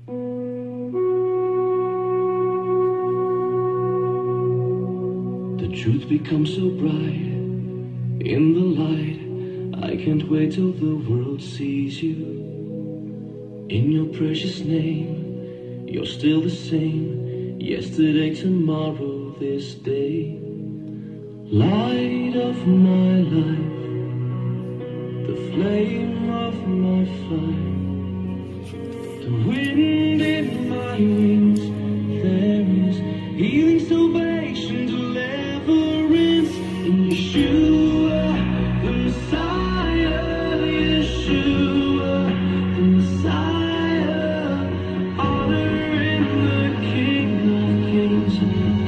The truth becomes so bright in the light. I can't wait till the world sees you. In your precious name, you're still the same. Yesterday, tomorrow, this day. Light of my life, the flame of my fire, the wind in my wings. There is healing, salvation, deliverance in Yeshua, the Messiah. Yeshua, the Messiah. Honor in the King of Kings,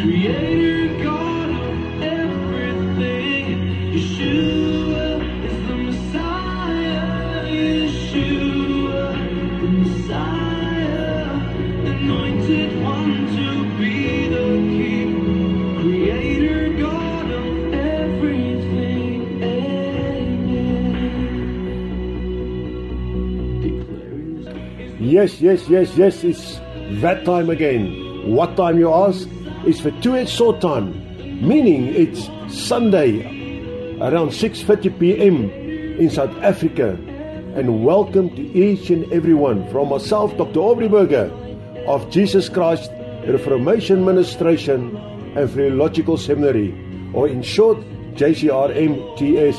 Creator, God of everything. Yeshua is the Messiah. Yeshua, the Messiah. Anointed one to be the King, Creator, God of everything. Amen. Declaring Yes, it's that time again. What time, you ask? It's for 2 short time, meaning it's Sunday around 6:30 p.m. in South Africa. And welcome to each and everyone from myself, Dr. Aubrey Burger of Jesus Christ Reformation Ministration and Theological Seminary, or in short, JCRMTS.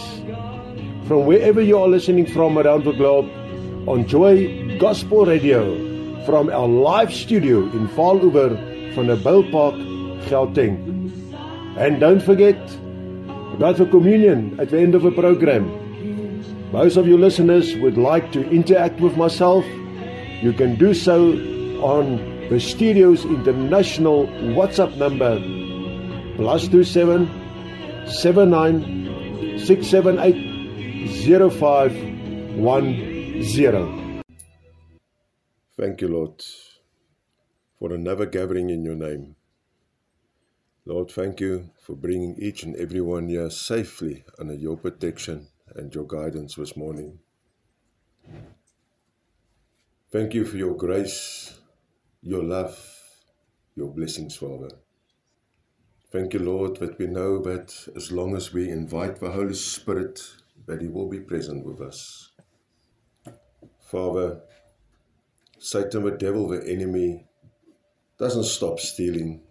From wherever you are listening from around the globe, on Joy Gospel Radio, from our live studio in Vaaloever van the Billpark, Gauteng. And don't forget about the communion at the end of the program. Most of you listeners would like to interact with myself. You can do so on the studio's international WhatsApp number +27 79 678 0510. Thank you, Lord, for another gathering in your name. Lord, thank you for bringing each and every one here safely under your protection and your guidance this morning. Thank you for your grace, your love, your blessings, Father. Thank you, Lord, that we know that as long as we invite the Holy Spirit, that He will be present with us. Father, Satan, the devil, the enemy, doesn't stop stealing.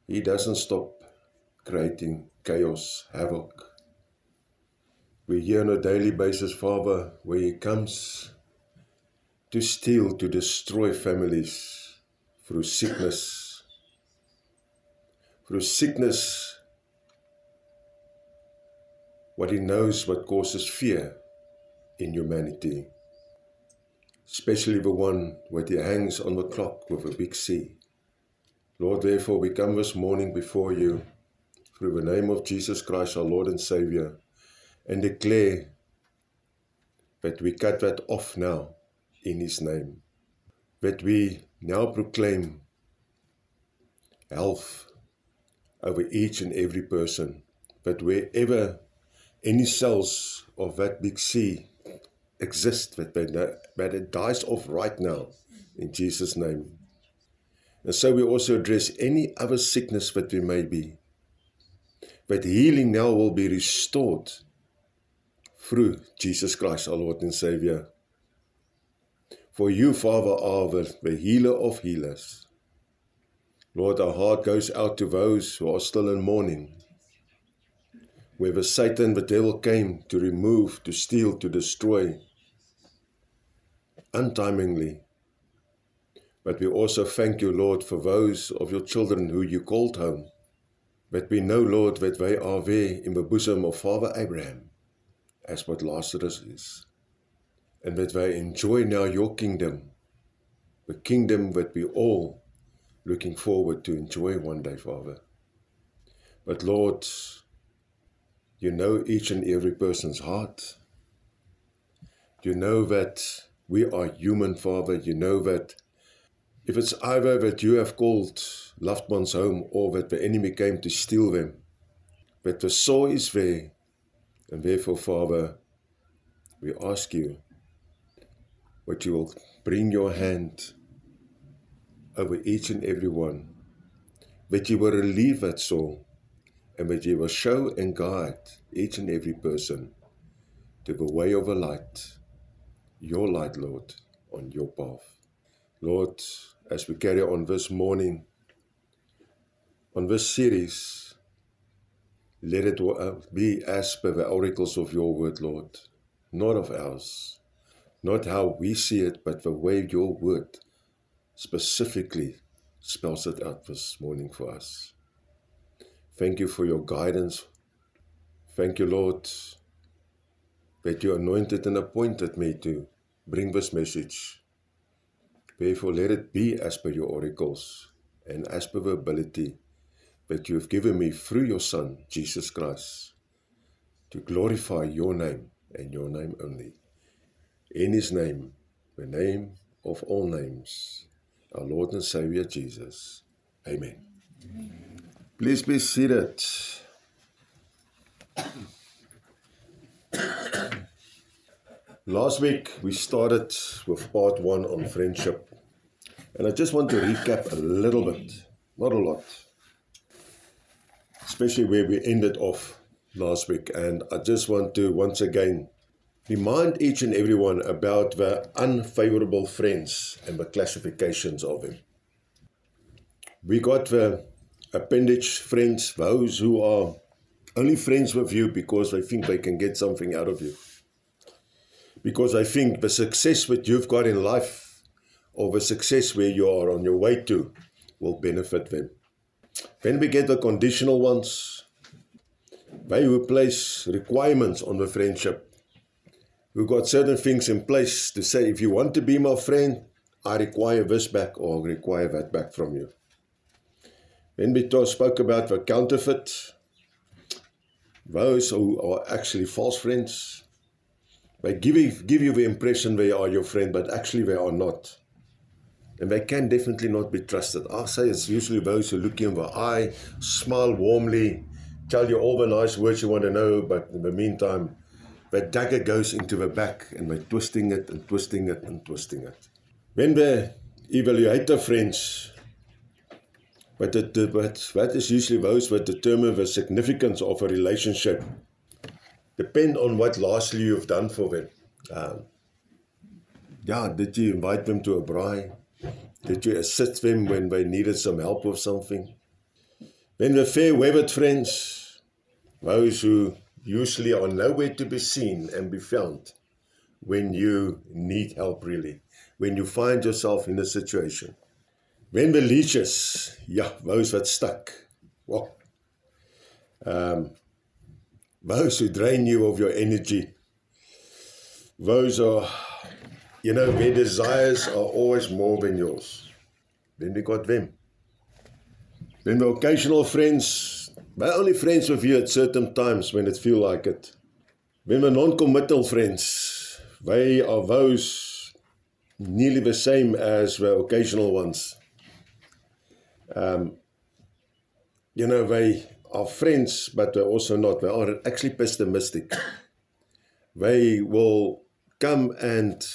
He doesn't stop creating chaos, havoc. We hear on a daily basis, Father, where he comes to steal, to destroy families through sickness. Through sickness, what he knows what causes fear in humanity, especially the one where he hangs on the clock with a big C. Lord, therefore we come this morning before you through the name of Jesus Christ, our Lord and Savior, and declare that we cut that off now in His name. That we now proclaim health over each and every person. That wherever any cells of that big C exist, that it dies off right now in Jesus' name. And so we also address any other sickness that there may be. That healing now will be restored through Jesus Christ, our Lord and Savior. For you, Father, are the healer of healers. Lord, our heart goes out to those who are still in mourning, where the Satan, the devil, came to remove, to steal, to destroy, untimely. But we also thank you, Lord, for those of your children who you called home. But we know, Lord, that they are there in the bosom of Father Abraham, as what Lazarus is. And that they enjoy now your kingdom, the kingdom that we all looking forward to enjoy one day, Father. But Lord, you know each and every person's heart. You know that we are human, Father. You know that if it's either that you have called loved ones home or that the enemy came to steal them, that the soul is there. And therefore, Father, we ask you that you will bring your hand over each and every one, that you will relieve that soul, and that you will show and guide each and every person to the way of a light, your light, Lord, on your path. Lord, as we carry on this morning, on this series, let it be as per the oracles of your word, Lord, not of ours, not how we see it, but the way your word specifically spells it out this morning for us. Thank you for your guidance. Thank you, Lord, that you anointed and appointed me to bring this message. Therefore, let it be as per your oracles and as per the ability that you have given me through your Son, Jesus Christ, to glorify your name and your name only. In his name, the name of all names, our Lord and Savior Jesus. Amen. Please be seated. Last week we started with part 1 on friendship, and I just want to recap a little bit, not a lot, especially where we ended off last week. And I just want to once again remind each and everyone about the unfavorable friends and the classifications of them. We got the appendage friends, those who are only friends with you because they think they can get something out of you, because I think the success that you've got in life, or the success where you are on your way to, will benefit them. Then we get the conditional ones, they who place requirements on the friendship, who got certain things in place to say, if you want to be my friend, I require this back or require that back from you. Then we spoke about the counterfeit, those who are actually false friends. They give you the impression they are your friend, but actually they are not. And they can definitely not be trusted. I say it's usually those who look you in the eye, smile warmly, tell you all the nice words you want to know, but in the meantime, that dagger goes into the back and they're twisting it and twisting it and twisting it. When the evaluator friends, but that is usually those that determine the significance of a relationship, depend on what lastly you've done for them. Did you invite them to a braai? Did you assist them when they needed some help with something? Then the fair-weathered friends, those who usually are nowhere to be seen and be found when you need help, really, when you find yourself in a situation. Then the leeches, those that stuck. Well, those who drain you of your energy, those are, their desires are always more than yours. Then we got them. Then the occasional friends, they're only friends with you at certain times when it feels like it. Then the non-committal friends, they are those nearly the same as the occasional ones. They are friends, but they're also not. They are actually pessimistic. They will come and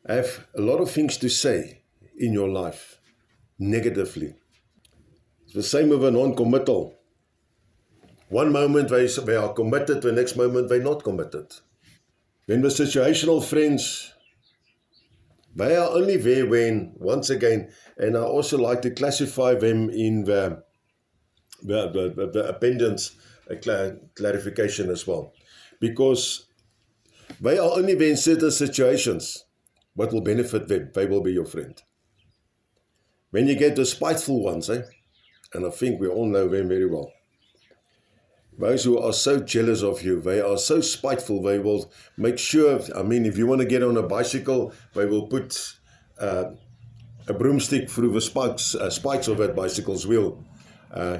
have a lot of things to say in your life, negatively. It's the same with a non-committal. One moment they are committed, the next moment they're not committed. Then the situational friends, they are only there when, once again, and I also like to classify them in the appendix clarification as well, because they are only there in certain situations. What will benefit them, they will be your friend. When you get the spiteful ones, and I think we all know them very well, those who are so jealous of you, they are so spiteful, they will make sure, if you want to get on a bicycle, they will put a broomstick through the spikes of that bicycle's wheel,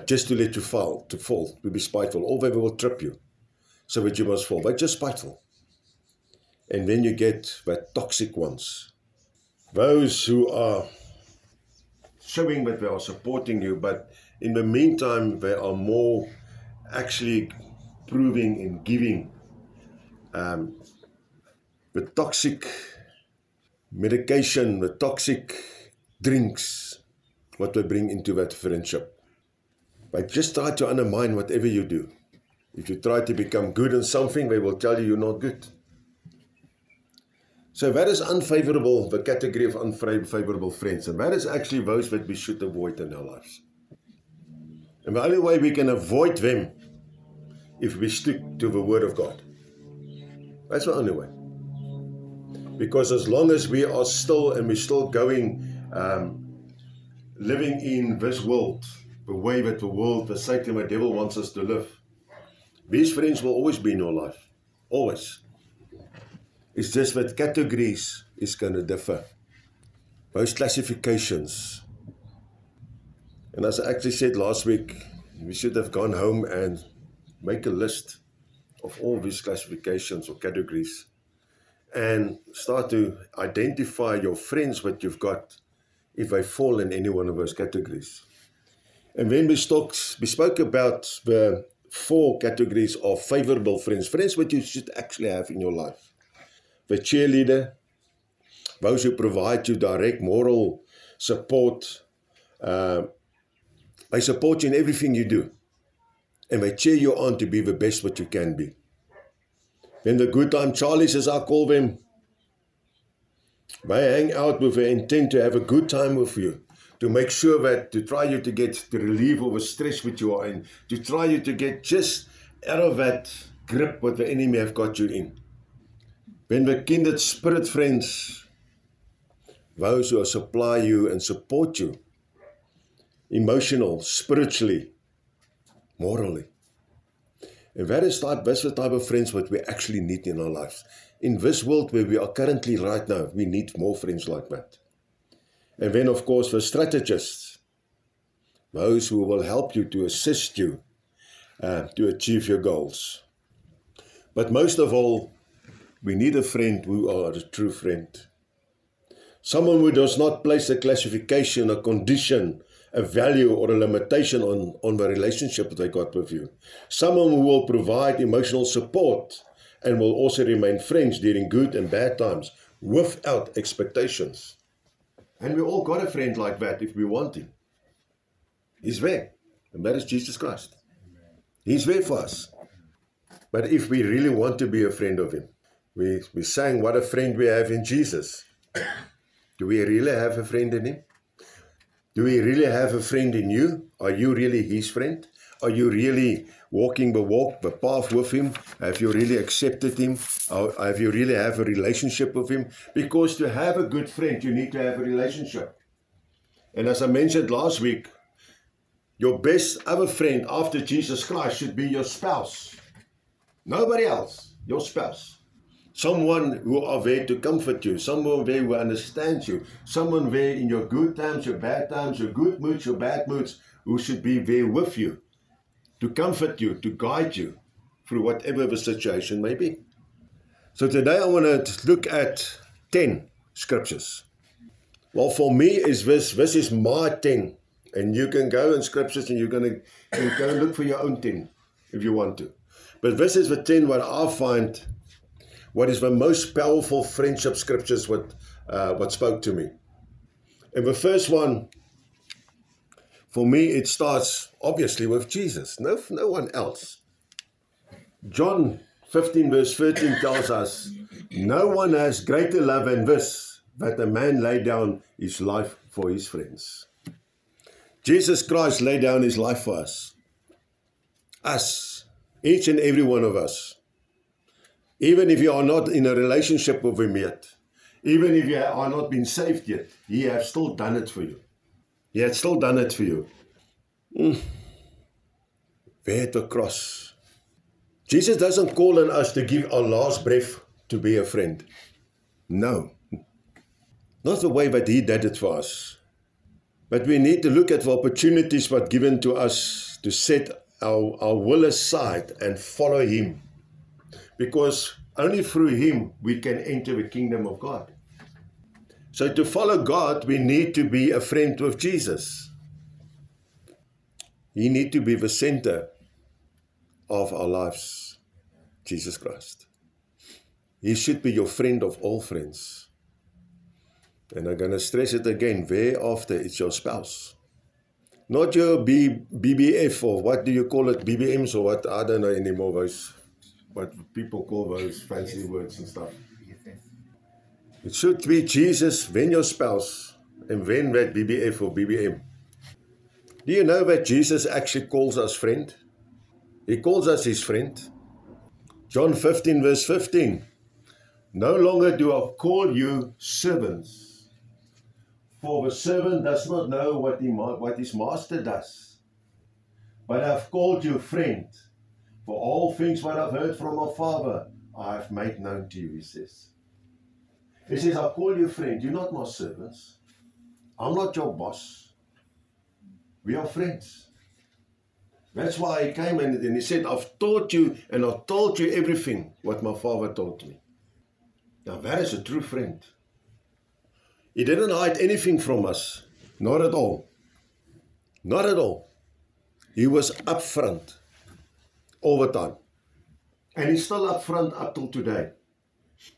just to let you fall, to be spiteful. Or they will trip you, so that you must fall. They're just spiteful. And then you get the toxic ones, those who are showing that they are supporting you, but in the meantime, they are more actually proving and giving the toxic medication, the toxic drinks what we bring into that friendship. But just try to undermine whatever you do. If you try to become good in something, they will tell you you're not good. So that is unfavorable, the category of unfavorable friends. And that is actually those that we should avoid in our lives. And the only way we can avoid them if we stick to the Word of God. That's the only way. Because as long as we are still and we're still going, living in this world, the way that the world, the Satan, the devil wants us to live, these friends will always be in your life. Always. It's just that categories is going to differ. Those classifications. And as I actually said last week, we should have gone home and make a list of all these classifications or categories and start to identify your friends that you've got if they fall in any one of those categories. And then we spoke about the 4 categories of favorable friends, friends that you should actually have in your life. The cheerleader, those who provide you direct moral support. They support you in everything you do. And they cheer you on to be the best what you can be. Then the good time Charlies, as I call them, they hang out with the intent to have a good time with you. To make sure that, to try you to get, to relieve all the stress which you are in. To try you to get just out of that grip what the enemy have got you in. Then the kindred spirit friends, those who supply you and support you. Emotional, spiritually, morally. And that's the type of friends what we actually need in our lives. In this world where we are currently right now, we need more friends like that. And then, of course, the strategists, those who will help you to assist you to achieve your goals. But most of all, we need a friend who are a true friend. Someone who does not place a classification, a condition, a value or a limitation on the relationship that they got with you. Someone who will provide emotional support and will also remain friends during good and bad times without expectations. And we all got a friend like that if we want him. He's there. And that is Jesus Christ. He's there for us. But if we really want to be a friend of him, we sang what a friend we have in Jesus. Do we really have a friend in him? Do we really have a friend in you? Are you really his friend? Are you really walking the walk, the path with him? Have you really accepted him? Have you really have a relationship with him? Because to have a good friend, you need to have a relationship. And as I mentioned last week, your best ever friend after Jesus Christ should be your spouse. Nobody else, your spouse. Someone who are there to comfort you. Someone there who understands you. Someone there in your good times, your bad times, your good moods, your bad moods, who should be there with you, to comfort you, to guide you through whatever the situation may be. So today I want to look at 10 scriptures. Well, for me, is this is my 10. And you can go in scriptures and you go and look for your own 10 if you want to. But this is the 10 what I find what is the most powerful friendship scriptures what spoke to me. And the first one, for me, it starts obviously with Jesus. No one else. John 15 verse 13 tells us, no one has greater love than this, that a man lay down his life for his friends. Jesus Christ laid down his life for us. Us, each and every one of us. Even if you are not in a relationship with him yet, even if you are not been saved yet, he has still done it for you. He has still done it for you. There at the cross. Jesus doesn't call on us to give our last breath to be a friend. No. Not the way that he did it for us. But we need to look at the opportunities that are given to us to set our will aside and follow him. Because only through him we can enter the kingdom of God. So to follow God, we need to be a friend with Jesus. He needs to be the center of our lives, Jesus Christ. He should be your friend of all friends. And I'm going to stress it again, thereafter it's your spouse. Not your BBF, or what do you call it, BBMs, or what, I don't know anymore, those, what people call those fancy words and stuff. It should be Jesus, then your spouse, and then that BBF or BBM. Do you know that Jesus actually calls us friend? He calls us his friend. John 15 verse 15. No longer do I call you servants, for the servant does not know what his master does. But I've called you friend, for all things what I've heard from my Father, I have made known to you, he says. He says, I call you friend, you're not my servants. I'm not your boss. We are friends. That's why he came and he said, I've taught you and I've told you everything what my Father taught me. Now that is a true friend. He didn't hide anything from us. Not at all. Not at all. He was upfront all the time. And he's still upfront up till today.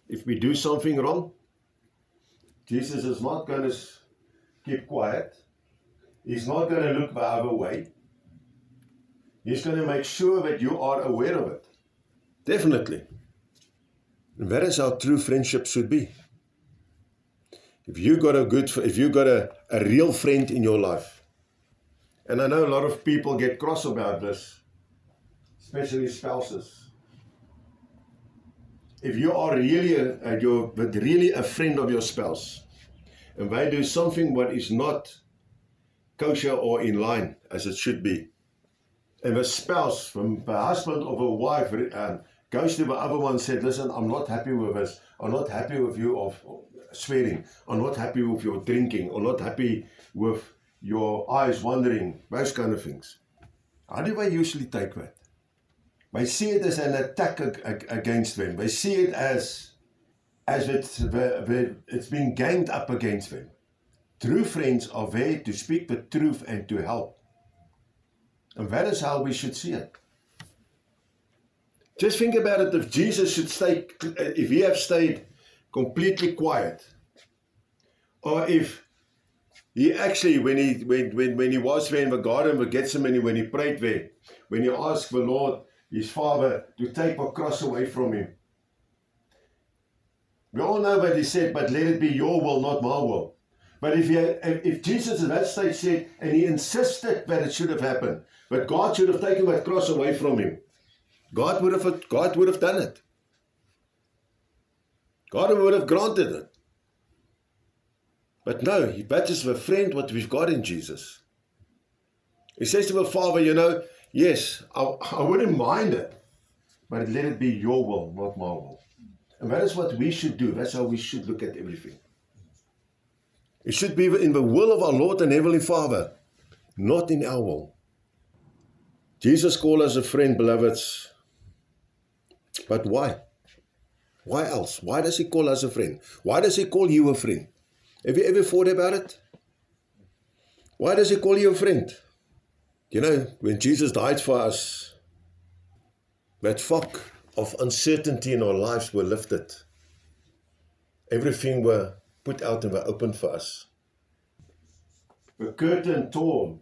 If we do something wrong, Jesus is not going to keep quiet. He's not going to look the other way. He's going to make sure that you are aware of it. Definitely. And that is how true friendship should be. If you got a real friend in your life, and I know a lot of people get cross about this, especially spouses. If you are really a friend of your spouse, and they do something what is not kosher or in line as it should be, and the spouse, from the husband or the wife, goes to the other one and said, listen, I'm not happy with this. I'm not happy with you of swearing. I'm not happy with your drinking. I'm not happy with your eyes wandering. Those kind of things. How do they usually take that? They see it as an attack against them. They see it as it's being ganged up against them. True friends are there to speak the truth and to help. And that is how we should see it. Just think about it, if Jesus should stay, if he have stayed completely quiet, or if he actually, when he was there in the garden of Gethsemane, when he prayed there, when he asked the Lord, his Father, to take the cross away from him. We all know what he said, but let it be your will, not my will. But if Jesus at that stage said, and he insisted that it should have happened, but God should have taken that cross away from him, God would have done it. God would have granted it. But no, that is the friend what we've got in Jesus. He says to the Father, yes, I wouldn't mind it, but let it be your will, not my will. And that is what we should do. That's how we should look at everything. It should be in the will of our Lord and Heavenly Father, not in our will. Jesus called us a friend, beloveds. But why? Why else? Why does he call us a friend? Why does he call you a friend? Have you ever thought about it? Why does he call you a friend? When Jesus died for us, that fog of uncertainty in our lives were lifted. Everything were put out and were opened for us. The curtain torn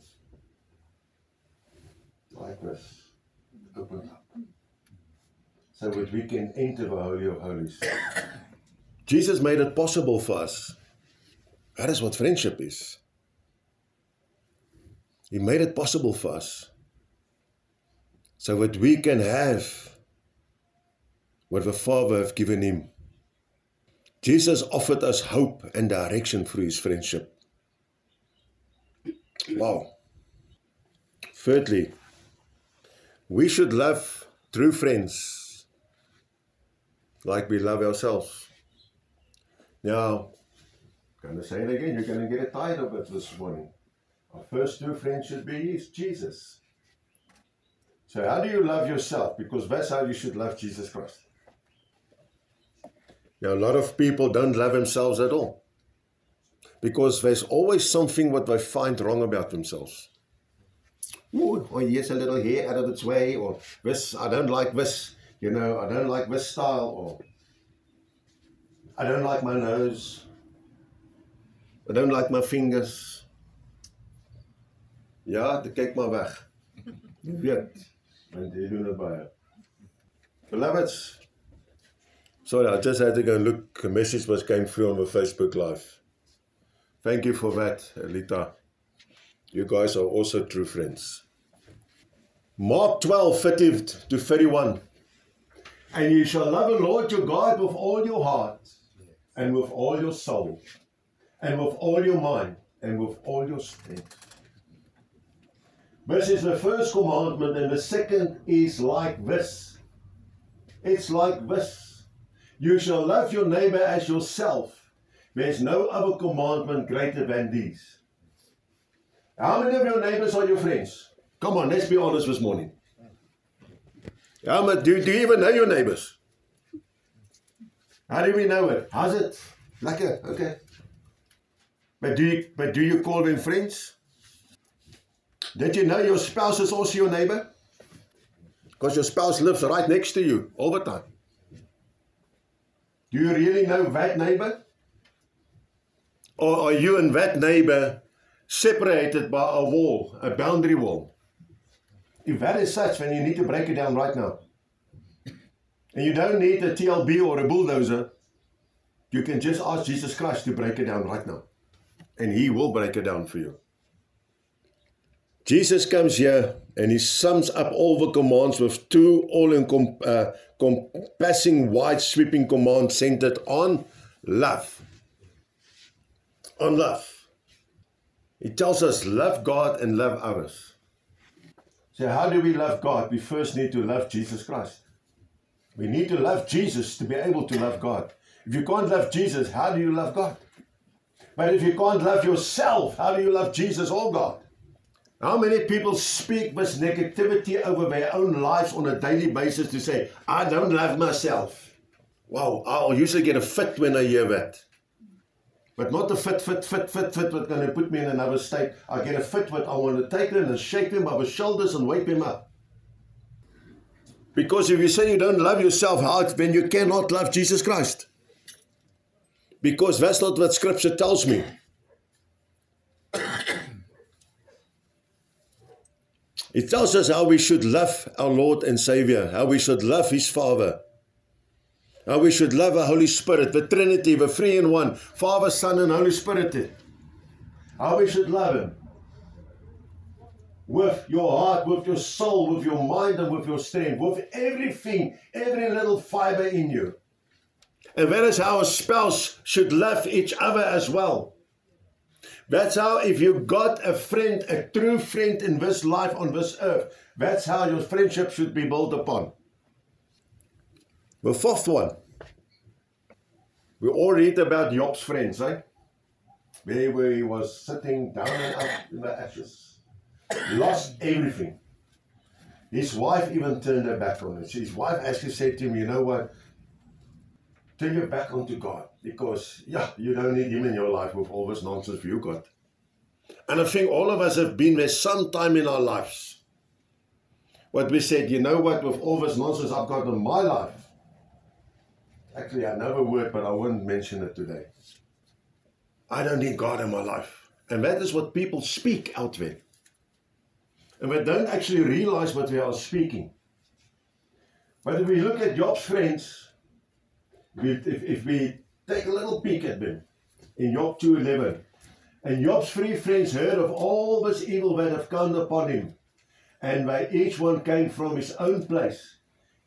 like this, opened up, so that we can enter the Holy of Holies. Jesus made it possible for us. That is what friendship is. He made it possible for us, so that we can have what the Father has given him. Jesus offered us hope and direction through his friendship. Wow. Thirdly, we should love true friends like we love ourselves. Now, I'm going to say it again, you're going to get tired of it this morning. Our first true friend should be Jesus. So how do you love yourself? Because that's how you should love Jesus Christ. Now, a lot of people don't love themselves at all, because there's always something what they find wrong about themselves. Oh, yes, a little hair out of its way, or this, I don't like this, I don't like this style, or I don't like my nose. I don't like my fingers. Ja, dan kyk maar weg. Jy weet, want jy doen dit baie. Beloveds, sorry, I just had to go and look. A message was came through on the Facebook Live. Thank you for that, Lita. You guys are also true friends. Mark 12, 30 to 31. And you shall love the Lord your God with all your heart, and with all your soul, and with all your mind, and with all your strength. This is the first commandment, and the second is like this. It's like this. You shall love your neighbor as yourself. There's no other commandment greater than these. How many of your neighbors are your friends? Come on, let's be honest this morning. Yeah, but do you even know your neighbors? How do we know it? How's it? Lekker, okay. But do you call them friends? Did you know your spouse is also your neighbor? Because your spouse lives right next to you all the time. Do you really know that neighbor? Or are you and that neighbor separated by a wall, a boundary wall? If that is such, then you need to break it down right now. And you don't need a TLB or a bulldozer. You can just ask Jesus Christ to break it down right now. And He will break it down for you. Jesus comes here and He sums up all the commands with two all-encompassing, wide-sweeping commands centered on love. On love. He tells us, love God and love others. So how do we love God? We first need to love Jesus Christ. We need to love Jesus to be able to love God. If you can't love Jesus, how do you love God? But if you can't love yourself, how do you love Jesus or God? How many people speak this negativity over their own lives on a daily basis to say, I don't love myself. Wow, I'll usually get a fit when I hear that. But not the fit that's going to put me in another state. I get a fit what I want to take him and shake him by the shoulders and wake him up. Because if you say you don't love yourself, how then you cannot love Jesus Christ. Because that's not what Scripture tells me. It tells us how we should love our Lord and Savior, how we should love His Father, how we should love the Holy Spirit, the Trinity, the three in one, Father, Son, and Holy Spirit. How we should love Him. With your heart, with your soul, with your mind, and with your strength, with everything, every little fiber in you. And that is how a spouse should love each other as well. That's how, if you got a friend, a true friend in this life on this earth, that's how your friendship should be built upon. The fourth one. We all read about Job's friends, right? Where he was sitting down and up in the ashes. Lost everything. His wife even turned her back on him. His wife actually said to him, you know what? Turn your back onto God, because you don't need Him in your life with all this nonsense you got. And I think all of us have been there sometime in our lives. What we said, you know what, with all this nonsense I've got in my life. Actually, I know a word, but I won't mention it today. I don't need God in my life. And that is what people speak out there. And we don't actually realize what we are speaking. But if we look at Job's friends, if we take a little peek at them in Job 2:11, and Job's three friends heard of all this evil that have come upon him, and they each one came from his own place,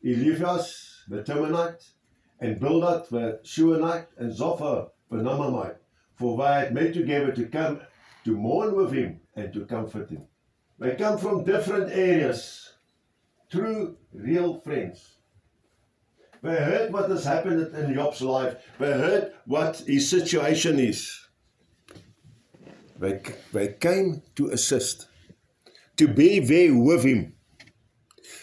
Eliphaz the Temanite, and Bildad the Shunammite, and Zophar the Naamite, for they had met together to come to mourn with him and to comfort him. They come from different areas, true, real friends. They heard what has happened in Job's life. They heard what his situation is. They came to assist, to be there with him.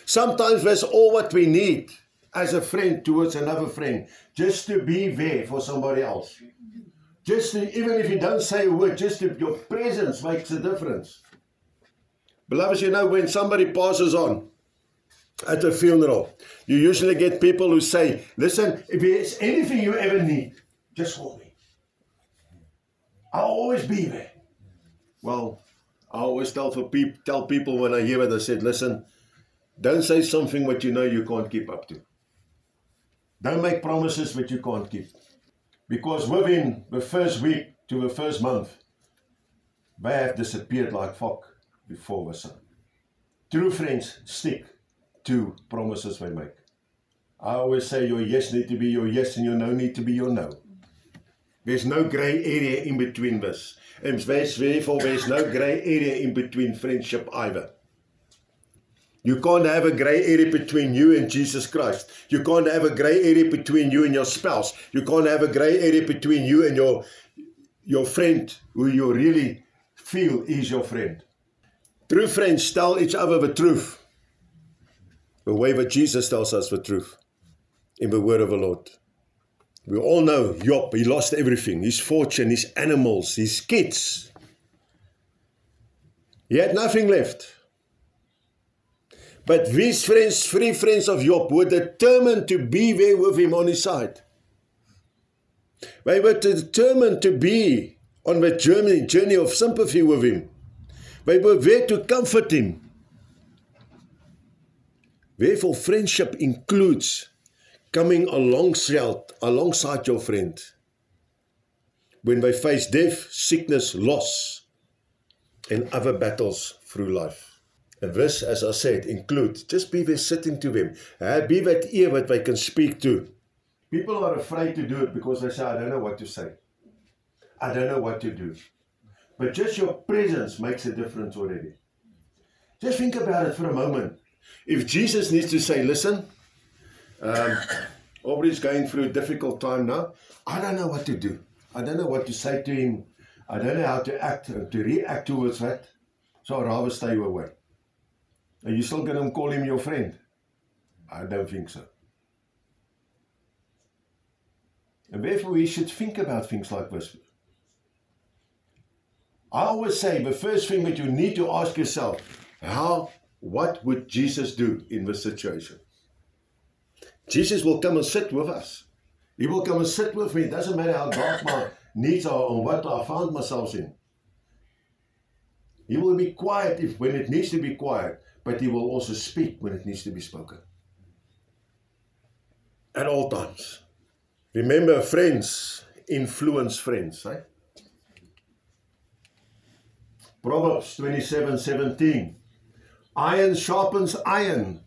Sometimes that's all what we need as a friend towards another friend, just to be there for somebody else. Just to, even if you don't say a word, just your presence makes a difference. Beloved, you know, when somebody passes on at a funeral, you usually get people who say, listen, if there's anything you ever need, just call me. I'll always be there. Well, I always tell people when I hear it, I said, listen, don't say something what you know you can't keep up to. Don't make promises that you can't keep. Because within the first week to the first month, they have disappeared like fog before the sun. True friends stick to promises they make. I always say your yes need to be your yes and your no need to be your no. There's no grey area in between this. And therefore there's no grey area in between friendship either. You can't have a grey area between you and Jesus Christ. You can't have a grey area between you and your spouse. You can't have a grey area between you and your friend who you really feel is your friend. True friends tell each other the truth. The way that Jesus tells us the truth in the word of the Lord. We all know Job, he lost everything. His fortune, his animals, his kids. He had nothing left. But these friends, 3 friends of Job, were determined to be there with him on his side. They were determined to be on the journey of sympathy with him. They were there to comfort him. Therefore, friendship includes coming alongside your friend when they face death, sickness, loss, and other battles through life. And this, as I said, includes just be there sitting to them. Be that ear that they can speak to. People are afraid to do it because they say, I don't know what to say. I don't know what to do. But just your presence makes a difference already. Just think about it for a moment. If Jesus needs to say, listen, Aubrey's going through a difficult time now. I don't know what to do. I don't know what to say to him. I don't know how to act, to react towards that. So I'd rather stay away. Are you still going to call him your friend? I don't think so. And therefore we should think about things like this. I always say the first thing that you need to ask yourself, what would Jesus do in this situation? Jesus will come and sit with us. He will come and sit with me. It doesn't matter how dark my needs are or what I found myself in. He will be quiet when it needs to be quiet, but he will also speak when it needs to be spoken. At all times. Remember, friends influence friends. Right? Proverbs 27:17. Iron sharpens iron.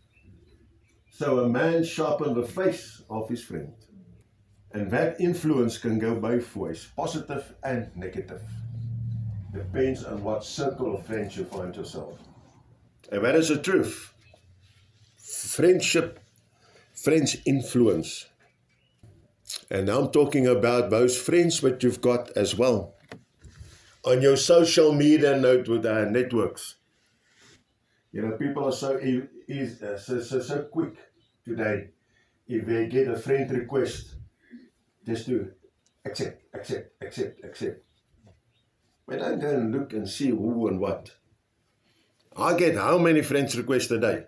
So a man sharpens the face of his friend. And that influence can go both ways, positive and negative. Depends on what circle of friends you find yourself. And that is the truth. Friendship, friends influence. And now I'm talking about those friends that you've got as well. On your social media networks. You know, people are so quick today. If they get a friend request, just to accept. But don't go and look and see who and what. I get how many friends requests a day?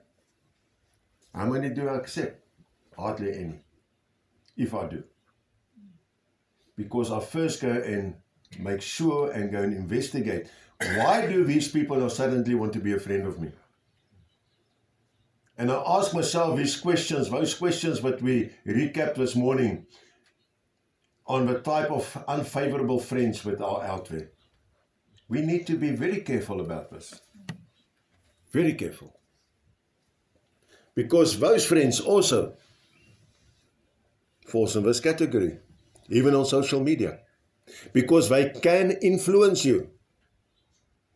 How many do I accept? Hardly any. If I do. Because I first go and make sure and go and investigate. Why do these people now suddenly want to be a friend of me? And I ask myself these questions, those questions that we recapped this morning on the type of unfavorable friends that are out there. We need to be very careful about this. Very careful. Because those friends also falls in this category, even on social media. Because they can influence you.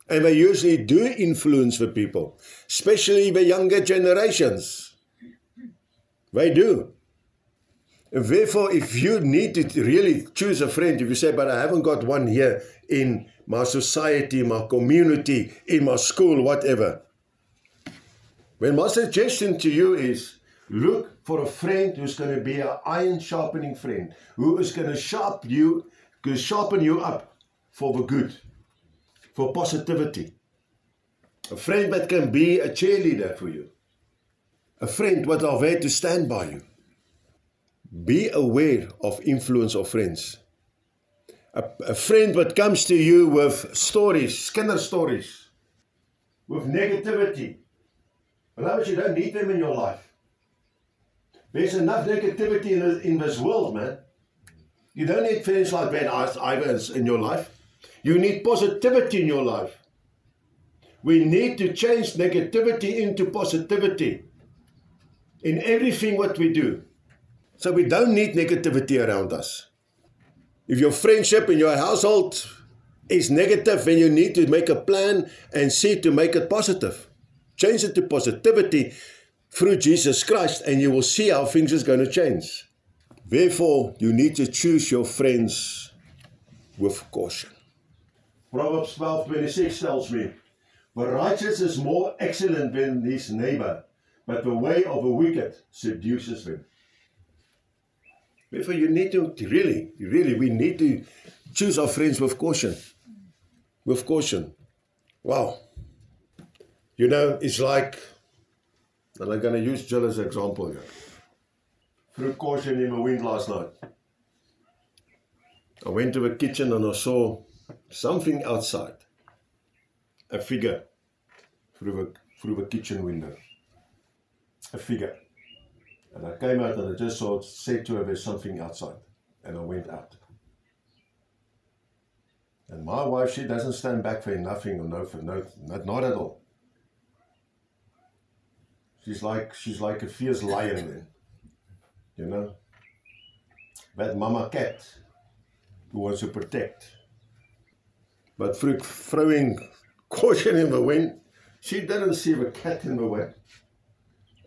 And they usually do influence the people, especially the younger generations. They do. And therefore, if you need to really choose a friend, if you say, but I haven't got one here in my society, my community, in my school, whatever. Well, my suggestion to you is, look for a friend who's going to be an iron sharpening friend, who is going to sharpen you up for the good, for positivity. A friend that can be a cheerleader for you. A friend that are there to stand by you. Be aware of influence of friends. A friend that comes to you with stories, kinder stories, with negativity. Beloved, you don't need them in your life. There's enough negativity in this world, man. You don't need friends like Ben Ivers in your life. You need positivity in your life. We need to change negativity into positivity in everything what we do. So we don't need negativity around us. If your friendship in your household is negative, then you need to make a plan and see to make it positive. Change it to positivity through Jesus Christ, and you will see how things is going to change. Therefore, you need to choose your friends with caution. Proverbs 12:26 tells me, the righteous is more excellent than his neighbor, but the way of a wicked seduces them. Therefore, you need to really, we need to choose our friends with caution. With caution. Wow. You know, it's like, and I'm going to use Jill as an example here. Through caution in the wind last night. I went to the kitchen and I saw something outside. A figure through the kitchen window. A figure. And I came out and I just said to her, there's something outside. And I went out. And my wife, she doesn't stand back for nothing or not at all. She's like a fierce lion then. You know? That mama cat who wants to protect. But through throwing caution in the wind, she didn't see the cat in the way.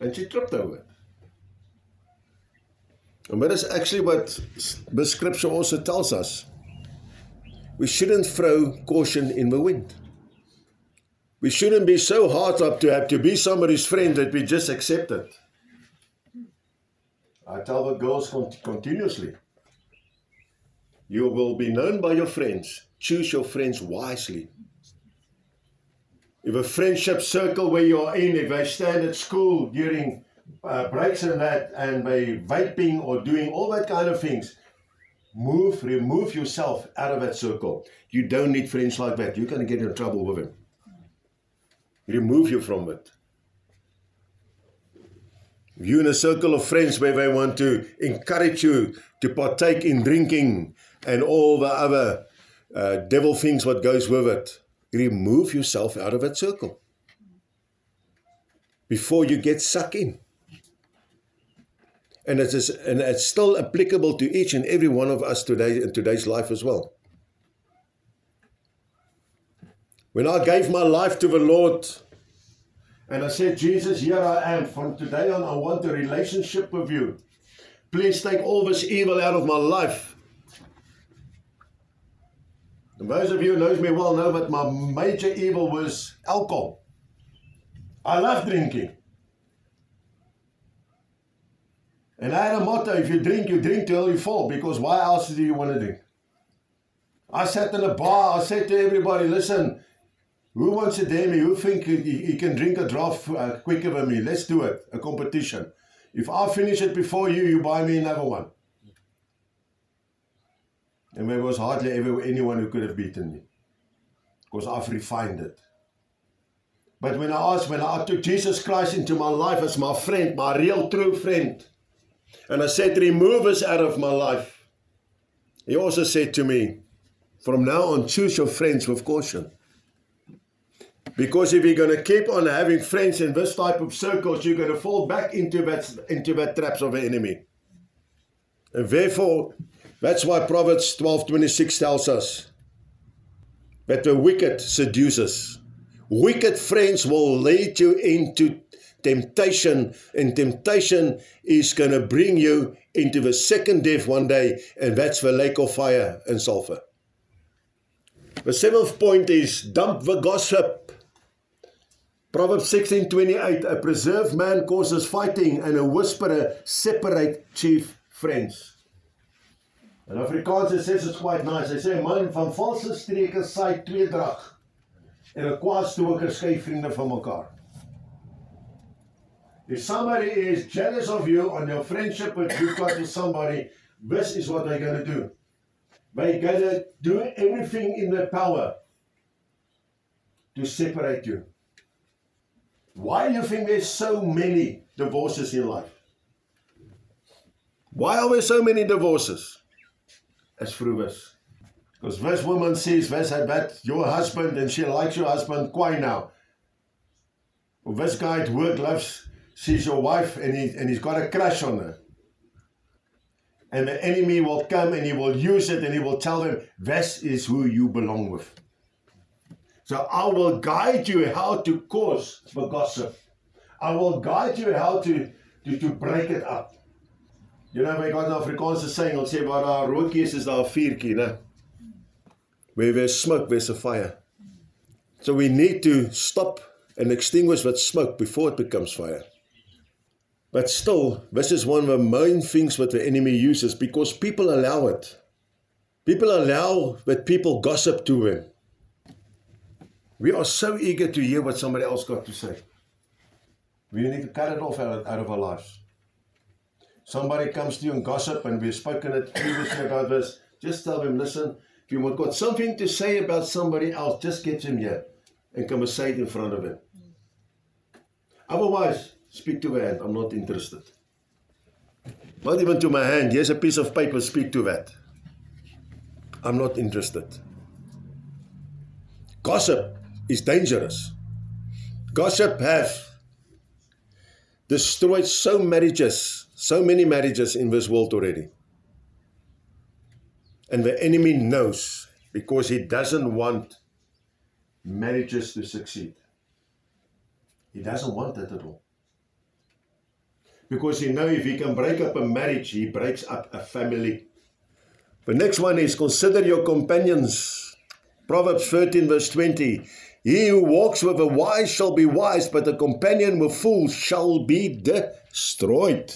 And she tripped over it. And that is actually what the scripture also tells us. We shouldn't throw caution in the wind. We shouldn't be so hard up to have to be somebody's friend that we just accept it. I tell the girls continuously, you will be known by your friends. Choose your friends wisely. If a friendship circle where you are in, if they stand at school during breaks and that, and they vaping or doing all that kind of things, remove yourself out of that circle. You don't need friends like that. You're going to get in trouble with them. Remove you from it. If you're in a circle of friends where they want to encourage you to partake in drinking and all the other devil things what goes with it, remove yourself out of that circle before you get sucked in. And it's still applicable to each and every one of us today in today's life as well. When I gave my life to the Lord and I said, Jesus, here I am. From today on, I want a relationship with you. Please take all this evil out of my life. And those of you who knows me well know that my major evil was alcohol. I love drinking. And I had a motto, if you drink till you fall, because why else do you want to drink? I sat in a bar, I said to everybody, listen, who wants to dare me? Who think he can drink a draft quicker than me? Let's do it, a competition. If I finish it before you, you buy me another one. And there was hardly ever anyone who could have beaten me, because I've refined it. But when I took Jesus Christ into my life as my friend, my real true friend, and I said, remove us out of my life, he also said to me, from now on, choose your friends with caution. Because if you're going to keep on having friends in this type of circles, you're going to fall back into that traps of the enemy. And therefore, that's why Proverbs 12:26 tells us that the wicked seduces. Wicked friends will lead you into temptation, and temptation is going to bring you into the second death one day, and that's the lake of fire and sulfur. The seventh point is dump the gossip. Proverbs 16:28, a preserved man causes fighting, and a whisperer separate chief friends. In Afrikaans says it's quite nice. They say, man van valse streke saai tweedrag, en 'n kwaadstoker skei vriende van mekaar. If somebody is jealous of you on your friendship with you got with somebody, this is what they're going to do. They're going to do everything in their power to separate you. Why do you think there's so many divorces in life? Why are there so many divorces? As through this. Because this woman says, that's your husband, and she likes your husband quite now. Or this guy at work sees your wife, and he's got a crush on her. And the enemy will come and he will use it and he will tell them, this is who you belong with. So I will guide you how to cause the gossip. I will guide you how to break it up. You know, we got an Afrikaanse saying, ons sê, waar daar rookie is daar 'n vuurtjie, né? Where there's smoke, there's a fire. So we need to stop and extinguish that smoke before it becomes fire. But still, this is one of the main things that the enemy uses because people allow it. People allow that people gossip to them. We are so eager to hear what somebody else got to say. We need to cut it off out of our lives. Somebody comes to you and gossip, and we've spoken it previously about this. Just tell them, listen, if you've got something to say about somebody else, just get him here and come and say it in front of him. Otherwise, speak to the hand, I'm not interested. Not even to my hand, here's a piece of paper, speak to that. I'm not interested. Gossip is dangerous. Gossip have destroyed so many marriages in this world already. And the enemy knows because he doesn't want marriages to succeed. He doesn't want that at all. Because he knows if he can break up a marriage, he breaks up a family. The next one is consider your companions. Proverbs 13 verse 20. He who walks with the wise shall be wise, but the companion with fools shall be destroyed.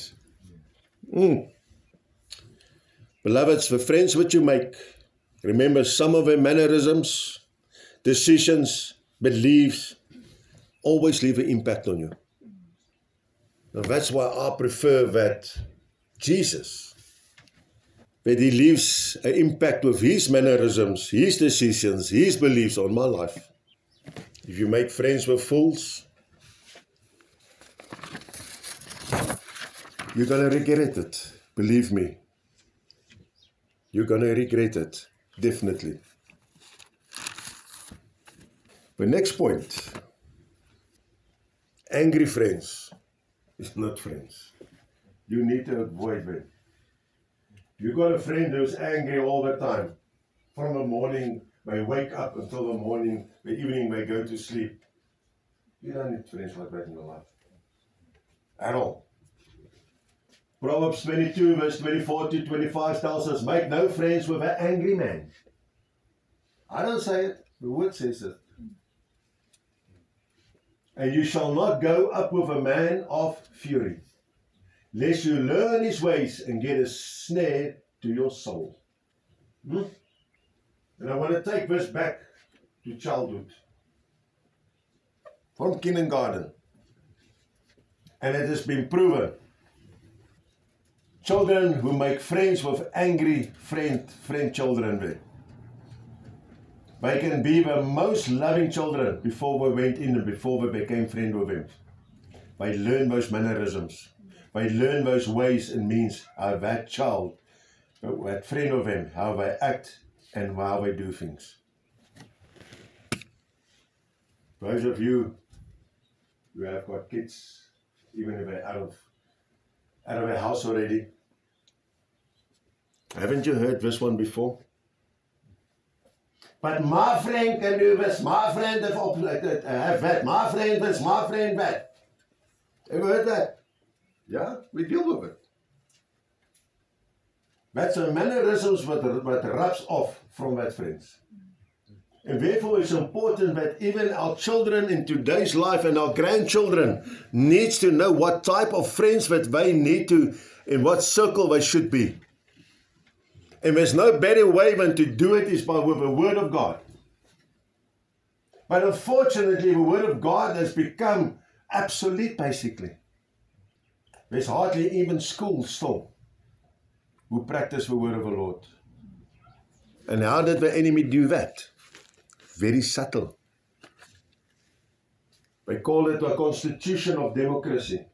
Beloveds, the friends which you make, remember some of their mannerisms, decisions, beliefs, always leave an impact on you. Now that's why I prefer that Jesus, that he leaves an impact with his mannerisms, his decisions, his beliefs on my life. If you make friends with fools, you're going to regret it. Believe me. You're going to regret it. Definitely. The next point. Angry friends is not friends. You need to avoid them. You got a friend who's angry all the time. From the morning, they wake up until the morning, the evening they go to sleep. You don't need friends like that in your life. At all. Proverbs 22 verse 24 to 25 tells us, make no friends with an angry man. I don't say it, the word says it. And you shall not go up with a man of fury, lest you learn his ways and get a snare to your soul. And I want to take this back to childhood. From kindergarten. And it has been proven. Children who make friends with angry friend children, they can be the most loving children before they went in and before they became friends with them. They learn those mannerisms. They learn those ways and means how that child, that friend of them, how they act and how they do things. Those of you who have got kids, even if they're out of their house already, haven't you heard this one before? But my friend can do this, my friend have that, my friend this, my friend that. Ever heard that? Yeah, we deal with it. That's a mannerisms what rubs off from that friends. And therefore it's important that even our children in today's life and our grandchildren needs to know what type of friends that they need to, in what circle they should be. And there's no better way than to do it is with the Word of God. But unfortunately, the Word of God has become obsolete, basically. There's hardly even schools still who practice the Word of the Lord. And how did the enemy do that? Very subtle. They call it a constitution of democracy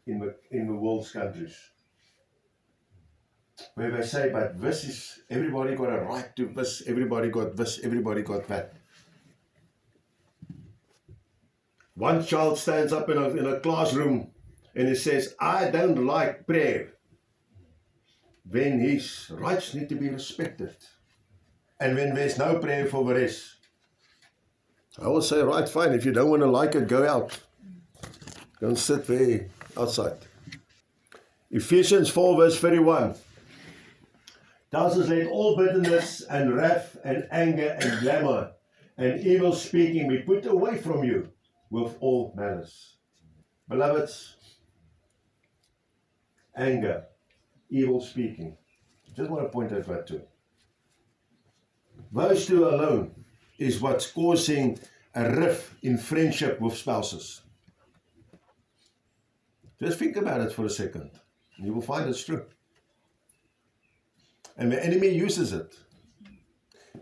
in the world's countries. Where they say, but this is, everybody got a right to this, everybody got this, everybody got that. One child stands up in a classroom and he says, I don't like prayer. Then his rights need to be respected. And when there's no prayer for the rest, I will say, right, fine, if you don't want to like it, go out. Go and sit there outside. Ephesians 4 verse 31. Tells us, let all bitterness and wrath and anger and clamor and evil speaking be put away from you with all malice. Beloveds, anger, evil speaking. Just want to point out that too. Those two alone is what's causing a rift in friendship with spouses. Just think about it for a second. You will find it's true. And the enemy uses it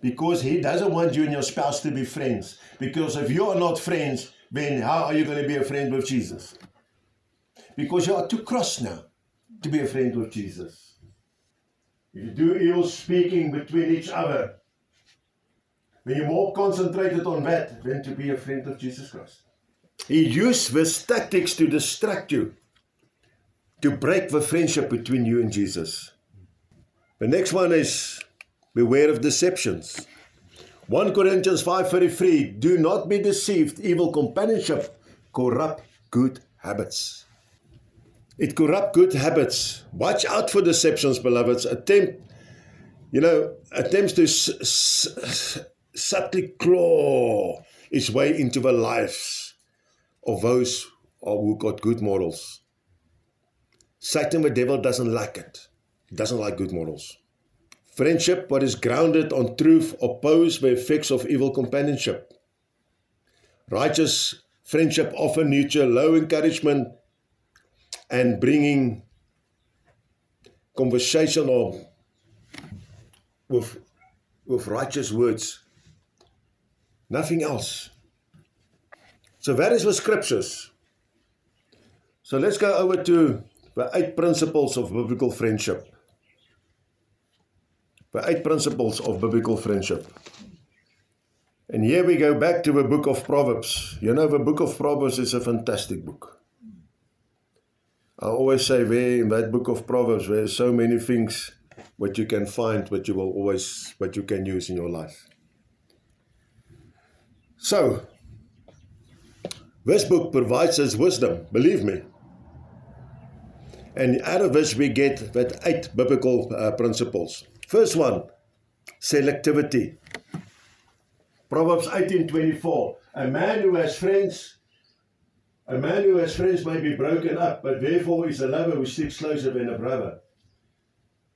because he doesn't want you and your spouse to be friends. Because if you are not friends, then how are you going to be a friend with Jesus? Because you are too cross now to be a friend with Jesus. If you do evil speaking between each other, then you're more concentrated on that than to be a friend of Jesus Christ. He used these tactics to distract you, to break the friendship between you and Jesus. The next one is beware of deceptions. 1 Corinthians 5:33, do not be deceived, evil companionship corrupt good habits. It corrupt good habits. Watch out for deceptions, beloveds. Attempts to subtly claw its way into the lives of those who got good morals. Satan, the devil, doesn't like it. He doesn't like good morals. Friendship, what is grounded on truth, oppose the effects of evil companionship. Righteous friendship often nurture low encouragement and bringing conversation with righteous words. Nothing else. So that is the scriptures. So let's go over to the 8 principles of biblical friendship. The 8 principles of biblical friendship. And here we go back to the book of Proverbs. You know, the book of Proverbs is a fantastic book. I always say there in that book of Proverbs, there are so many things what you can find, what you can use in your life. So, this book provides us wisdom, believe me. And out of this we get that 8 biblical principles. First one, selectivity. Proverbs 18:24. A man who has friends may be broken up, but therefore is a lover who sticks closer than a brother.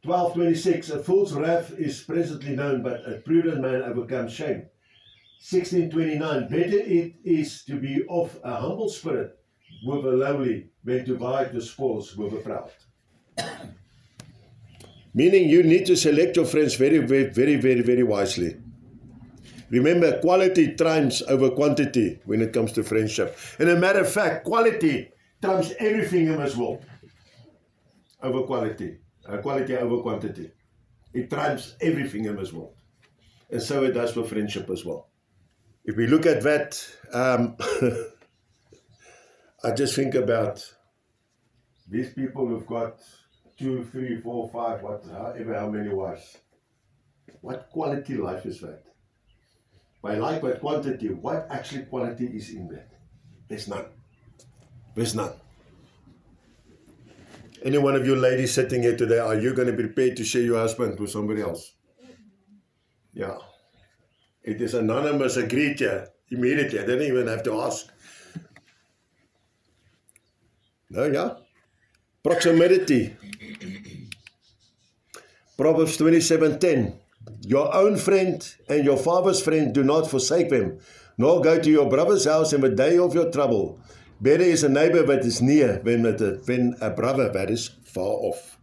12:26. A fool's wrath is presently known, but a prudent man overcomes shame. 16:29. Better it is to be of a humble spirit with the lowly than to divide the spoils with the proud. Meaning you need to select your friends very, very, very, very, very wisely. Remember, quality trumps over quantity when it comes to friendship. And a matter of fact, quality trumps everything in this world over quality. Quality over quantity. It trumps everything in this world. And so it does for friendship as well. If we look at that, I just think about these people who've got 2, 3, 4, 5, how many wives. What quality life is that? By like what quantity, what actually quality is in that? There's none. There's none. Any one of you ladies sitting here today, are you going to be prepared to share your husband with somebody else? Yeah. It is anonymous, agreed here immediately. I didn't even have to ask. No, yeah. Proximity. Proverbs 27:10. Your own friend and your father's friend, do not forsake them, nor go to your brother's house in the day of your trouble. Better is a neighbor that is near than a brother that is far off.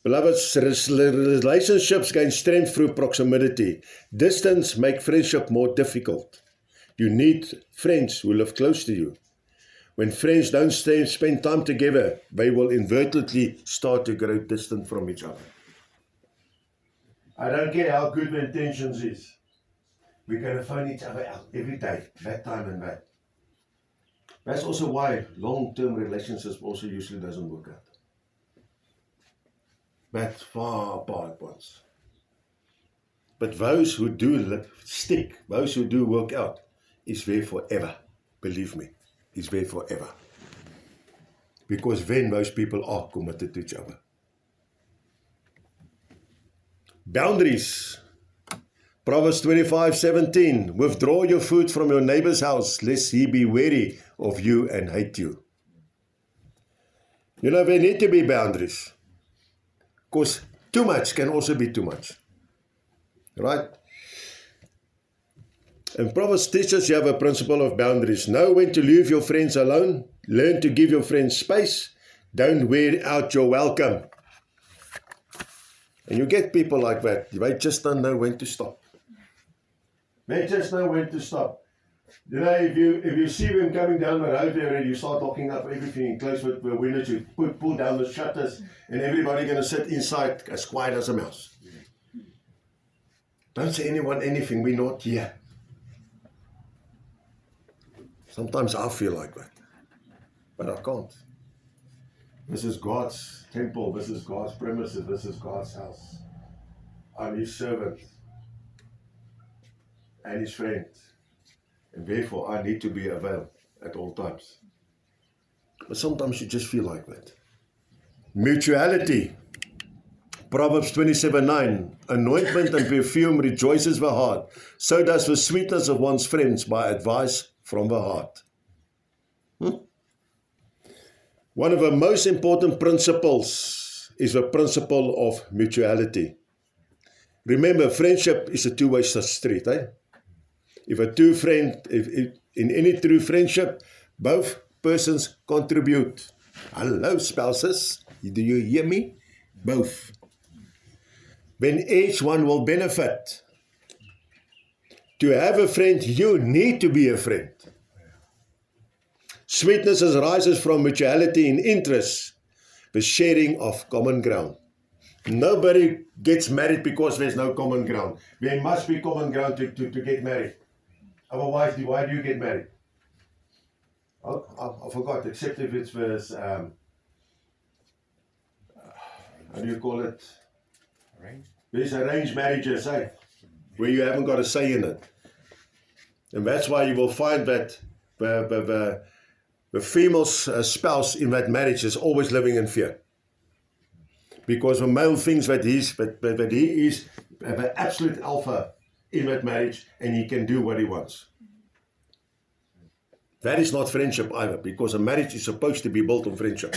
Beloveds, relationships gain strength through proximity. Distance makes friendship more difficult. You need friends who live close to you. When friends don't spend time together, they will inadvertently start to grow distant from each other. I don't care how good the intentions is. We're going to phone each other out every day, that time and that. That's also why long-term relationships also usually doesn't work out. That's far apart ones. But those who do stick, those who do work out, is there forever. Believe me, is there forever. Because then those people are committed to each other. Boundaries. Proverbs 25:17. Withdraw your food from your neighbor's house, lest he be weary of you and hate you. You know, there need to be boundaries. Because too much can also be too much. Right? And Proverbs teaches you have a principle of boundaries. Know when to leave your friends alone. Learn to give your friends space. Don't wear out your welcome. And you get people like that. They just don't know when to stop. They just know when to stop. You know, if you see them coming down the road there and you start locking up everything, close with the windows, you pull down the shutters, and everybody going to sit inside as quiet as a mouse. Don't say anyone anything, we're not here. Sometimes I feel like that, but I can't. This is God's temple, this is God's premises, this is God's house. I'm His servant and His friend. And therefore, I need to be available at all times. But sometimes you just feel like that. Mutuality. Proverbs 27:9. Anointment and perfume rejoices the heart. So does the sweetness of one's friends by advice from the heart. One of the most important principles is the principle of mutuality. Remember, friendship is a two-way street, eh? If in any true friendship, both persons contribute. Hello, spouses. Do you hear me? Both. Then each one will benefit. To have a friend, you need to be a friend. Sweetness arises from mutuality in interest, the sharing of common ground. Nobody gets married because there's no common ground. There must be common ground to get married. Otherwise, why do you get married? I forgot, except if it's with, how do you call it? Arranged. There's arranged marriages, eh? Where you haven't got a say in it. And that's why you will find that the female spouse in that marriage is always living in fear. Because the male thinks that he is the absolute alpha in that marriage and he can do what he wants. That is not friendship either, because a marriage is supposed to be built on friendship.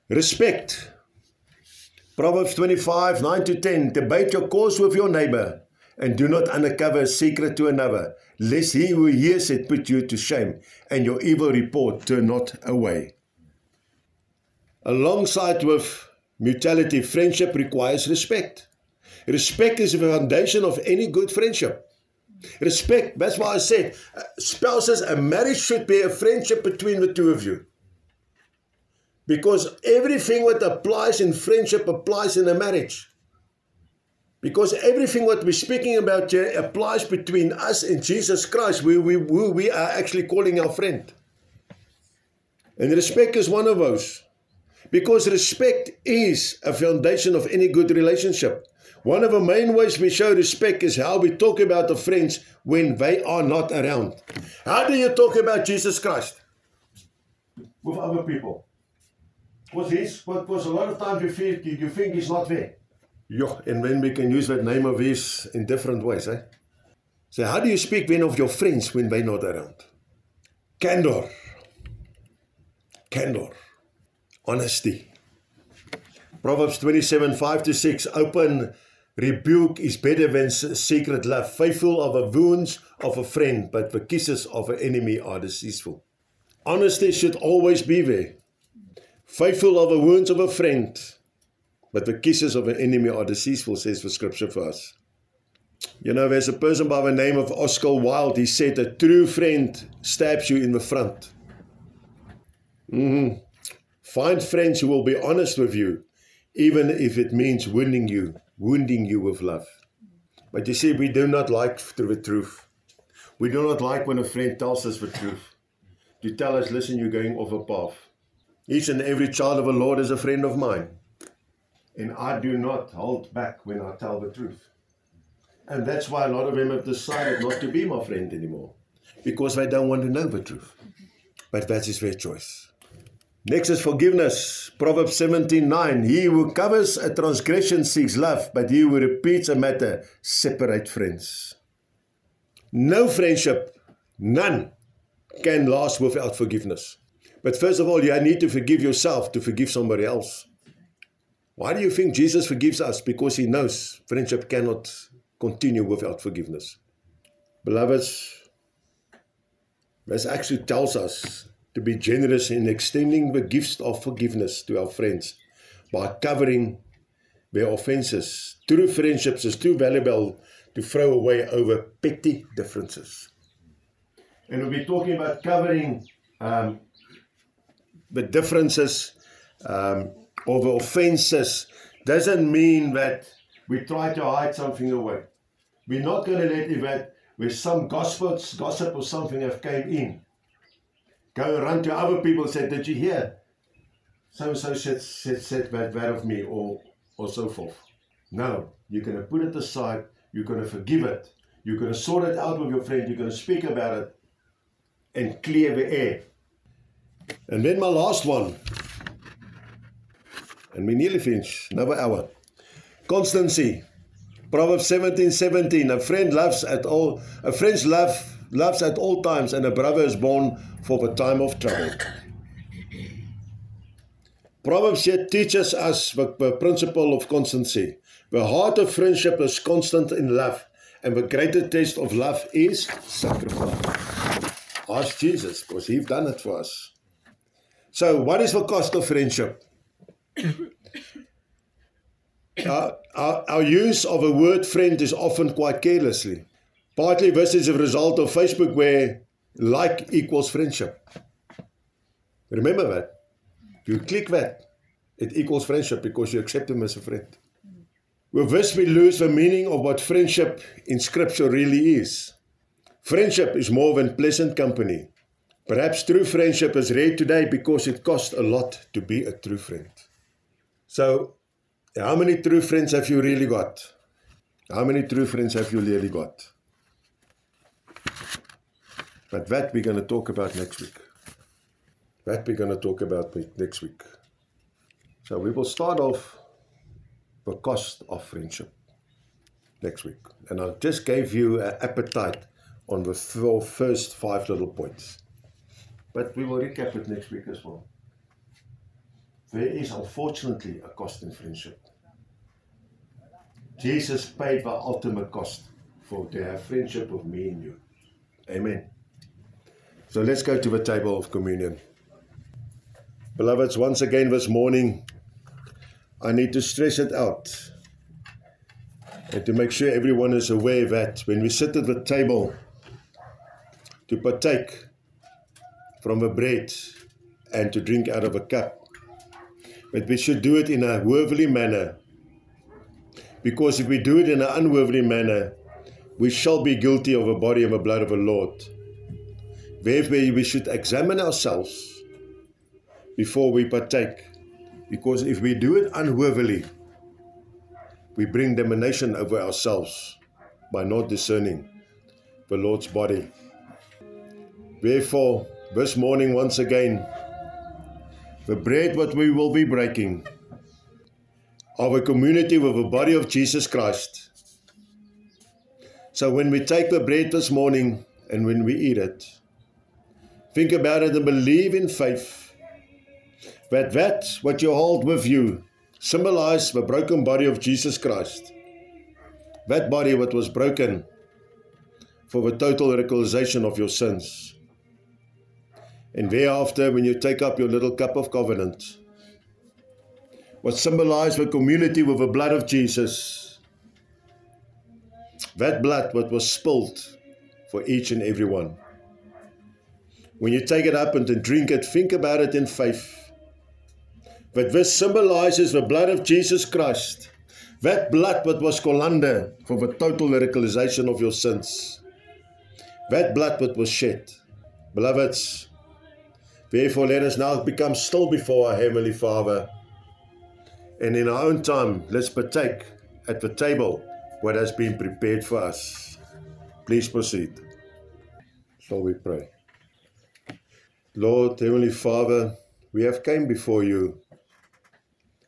Respect. Proverbs 25:9-10. Debate your cause with your neighbor and do not uncover a secret to another, lest he who hears it put you to shame and your evil report turn not away. Alongside with mutuality, friendship requires respect. Respect is the foundation of any good friendship. Respect, that's why I said, spouses, a marriage should be a friendship between the two of you. Because everything that applies in friendship applies in a marriage. Because everything what we're speaking about here applies between us and Jesus Christ, who we are actually calling our friend. And respect is one of those. Because respect is a foundation of any good relationship. One of the main ways we show respect is how we talk about the friends when they are not around. How do you talk about Jesus Christ with other people? Because a lot of times you think he's not there. Yeah, and then we can use that name of his in different ways. Eh? So how do you speak then of your friends when they're not around? Candor. Candor. Honesty. Proverbs 27:5-6. Open rebuke is better than secret love. Faithful are the wounds of a friend, but the kisses of an enemy are deceitful. Honesty should always be there. Faithful are the wounds of a friend, but the kisses of an enemy are deceitful, says the scripture for us. You know, there's a person by the name of Oscar Wilde. He said, a true friend stabs you in the front. Find friends who will be honest with you, even if it means wounding you with love. But you see, we do not like the truth. We do not like when a friend tells us the truth. To tell us, listen, you're going off a path. Each and every child of the Lord is a friend of mine. And I do not hold back when I tell the truth. And that's why a lot of them have decided not to be my friend anymore. Because they don't want to know the truth. But that is their choice. Next is forgiveness. Proverbs 17:9. He who covers a transgression seeks love, but he who repeats a matter separates friends. No friendship, none, can last without forgiveness. But first of all, you need to forgive yourself to forgive somebody else. Why do you think Jesus forgives us? Because he knows friendship cannot continue without forgiveness. Beloveds, this actually tells us to be generous in extending the gifts of forgiveness to our friends by covering their offenses. True friendships is too valuable to throw away over petty differences. And we'll be talking about covering the differences or the offenses. Doesn't mean that we try to hide something away. We're not going to let it where some gossip or something have came in. Go and run to other people and say, did you hear? So-and-so said that of me or so forth. No, you're going to put it aside. You're going to forgive it. You're going to sort it out with your friend. You're going to speak about it and clear the air. And then my last one. And we nearly finished. Another hour. Constancy. Proverbs 17:17. A friend's love loves at all times, and a brother is born for the time of trouble. Proverbs here teaches us the principle of constancy. The heart of friendship is constant in love, and the greatest test of love is sacrifice. Ask Jesus, because he's done it for us. So, what is the cost of friendship? Our use of the word friend is often quite carelessly. Partly this is a result of Facebook where like equals friendship. Remember that. You click that, it equals friendship because you accept him as a friend. With this we lose the meaning of what friendship in Scripture really is. Friendship is more than pleasant company. Perhaps true friendship is rare today because it costs a lot to be a true friend. So, how many true friends have you really got? How many true friends have you really got? But that we're going to talk about next week. So we will start off the cost of friendship next week. And I just gave you an appetite on the first 5 little points. But we will recap it next week as well. There is unfortunately a cost in friendship. Jesus paid the ultimate cost for to have friendship with me and you. Amen. So let's go to the table of communion. Beloveds, once again this morning, I need to stress it out and to make sure everyone is aware that when we sit at the table to partake from the bread and to drink out of a cup, but we should do it in a worthily manner. Because if we do it in an unworthily manner, we shall be guilty of the body and the blood of the Lord. Therefore, we should examine ourselves before we partake. Because if we do it unworthily, we bring damnation over ourselves by not discerning the Lord's body. Therefore, this morning, once again, the bread what we will be breaking of a community with the body of Jesus Christ. So when we take the bread this morning and when we eat it, think about it and believe in faith that what you hold with you symbolizes the broken body of Jesus Christ. That body what was broken for the total reconciliation of your sins. And thereafter, when you take up your little cup of covenant, what symbolized the community with the blood of Jesus. That blood what was spilled for each and every one. When you take it up and then drink it, think about it in faith. That this symbolizes the blood of Jesus Christ. That blood what was colander for the total radicalization of your sins. That blood what was shed. Beloveds, therefore let us now become still before our Heavenly Father. And in our own time, let's partake at the table what has been prepared for us. Please proceed. Shall we pray? Lord, Heavenly Father, we have come before you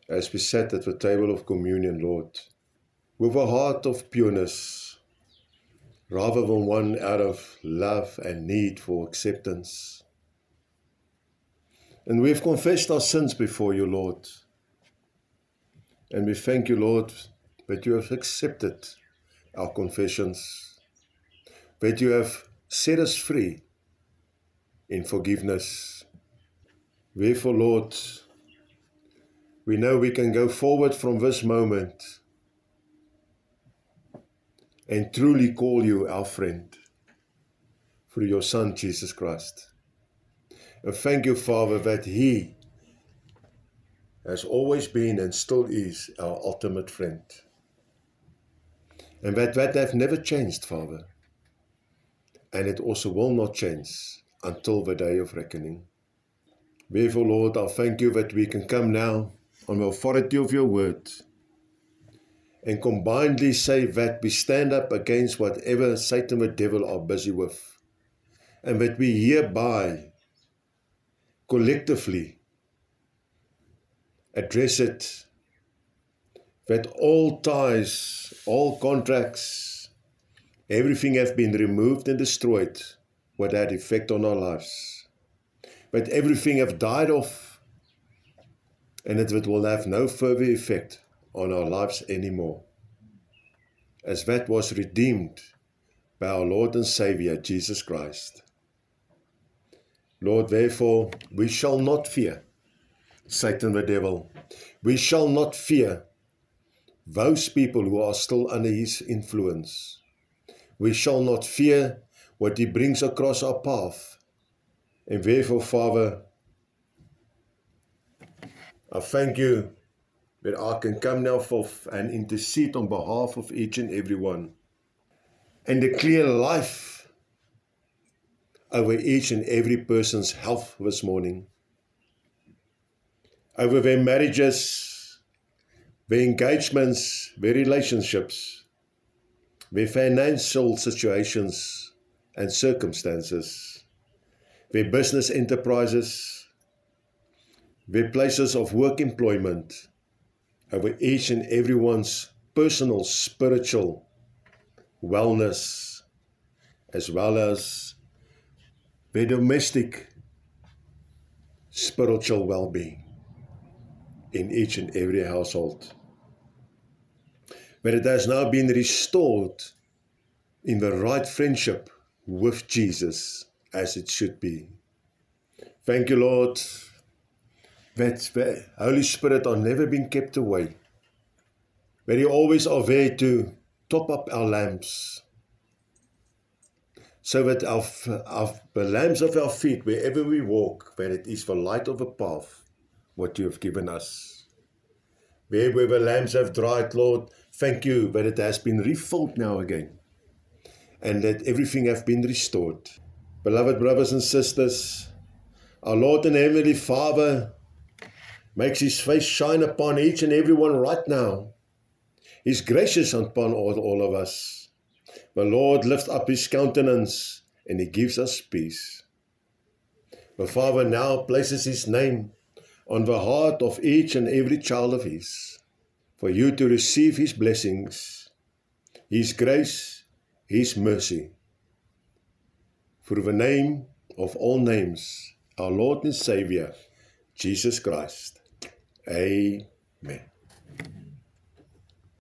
as we sat at the table of communion, Lord, with a heart of pureness, rather than one out of love and need for acceptance. And we've confessed our sins before you, Lord. And we thank you, Lord, that you have accepted our confessions, that you have set us free in forgiveness. Therefore, Lord, we know we can go forward from this moment and truly call you our friend through your Son, Jesus Christ. And thank you, Father, that He has always been and still is our ultimate friend. And that have never changed, Father. And it also will not change until the day of reckoning. Therefore, Lord, I thank you that we can come now on the authority of your word and combinedly say that we stand up against whatever Satan and the devil are busy with, and that we hereby collectively address it, that all ties, all contracts, everything have been removed and destroyed what had effect on our lives. But everything have died off, and it will have no further effect on our lives anymore, as that was redeemed by our Lord and Savior, Jesus Christ. Lord, therefore, we shall not fear Satan the devil. We shall not fear those people who are still under his influence. We shall not fear what he brings across our path. And therefore, Father, I thank you that I can come now forth and intercede on behalf of each and every one and declare life over each and every person's health this morning, over their marriages, their engagements, their relationships, their financial situations and circumstances, their business enterprises, their places of work employment, over each and everyone's personal spiritual wellness, as well as their domestic spiritual well-being in each and every household. But it has now been restored in the right friendship with Jesus as it should be. Thank you, Lord, that the Holy Spirit are never been kept away, that you always are there to top up our lamps, so that the lamps of our feet, wherever we walk, that it is the light of the path, what you have given us. Where the lamps have dried, Lord, thank you that it has been refilled now again, and that everything has been restored. Beloved brothers and sisters, our Lord and Heavenly Father makes his face shine upon each and every one right now. He's gracious upon all of us. The Lord lifts up his countenance and he gives us peace. The Father now places his name on the heart of each and every child of his, for you to receive his blessings, his grace, his mercy. Through the name of all names, our Lord and Savior, Jesus Christ. Amen.